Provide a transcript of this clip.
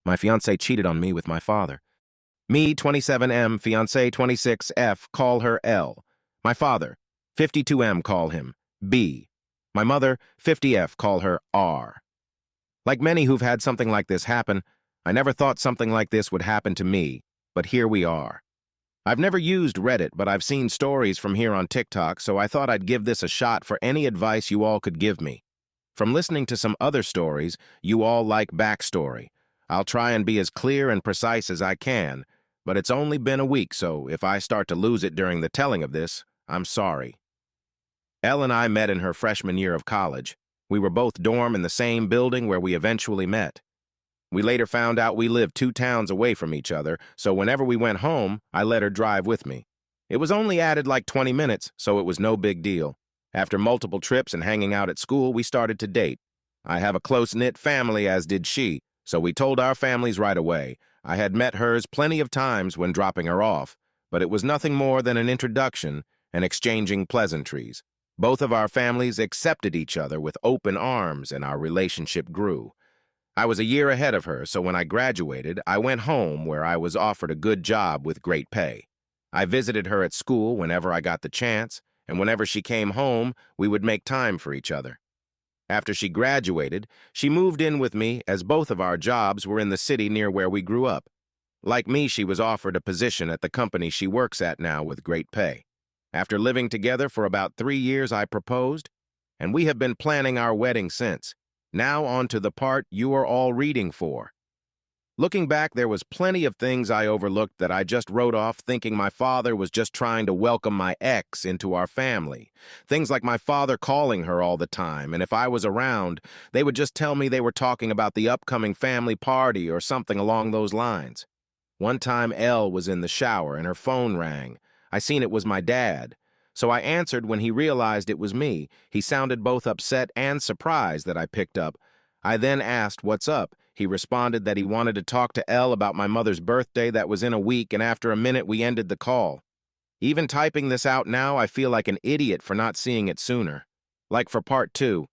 My fiance cheated on me with my father. Me, 27M, fiance 26F, call her L. My father, 52M, call him B. My mother, 50F, call her R. Like many who've had something like this happen, I never thought something like this would happen to me, but here we are. I've never used Reddit, but I've seen stories from here on TikTok, so I thought I'd give this a shot for any advice you all could give me. From listening to some other stories, you all like backstory. I'll try and be as clear and precise as I can, but it's only been a week, so if I start to lose it during the telling of this, I'm sorry. Elle and I met in her freshman year of college. We were both dorm in the same building where we eventually met. We later found out we lived 2 towns away from each other, so whenever we went home, I let her drive with me. It was only added like 20 minutes, so it was no big deal. After multiple trips and hanging out at school, we started to date. I have a close-knit family, as did she, so we told our families right away. I had met hers plenty of times when dropping her off, but it was nothing more than an introduction and exchanging pleasantries. Both of our families accepted each other with open arms, and our relationship grew. I was a year ahead of her, so when I graduated, I went home where I was offered a good job with great pay. I visited her at school whenever I got the chance, and whenever she came home, we would make time for each other. After she graduated, she moved in with me as both of our jobs were in the city near where we grew up. Like me, she was offered a position at the company she works at now with great pay. After living together for about 3 years, I proposed, and we have been planning our wedding since. Now on to the part you are all reading for. Looking back, there was plenty of things I overlooked that I just wrote off thinking my father was just trying to welcome my ex into our family. Things like my father calling her all the time, and if I was around, they would just tell me they were talking about the upcoming family party or something along those lines. One time, Elle was in the shower and her phone rang. I seen it was my dad. So I answered when he realized it was me. He sounded both upset and surprised that I picked up. I then asked, "What's up?" He responded that he wanted to talk to Elle about my mother's birthday that was in a week, and after a minute we ended the call. Even typing this out now, I feel like an idiot for not seeing it sooner. Like for part 2,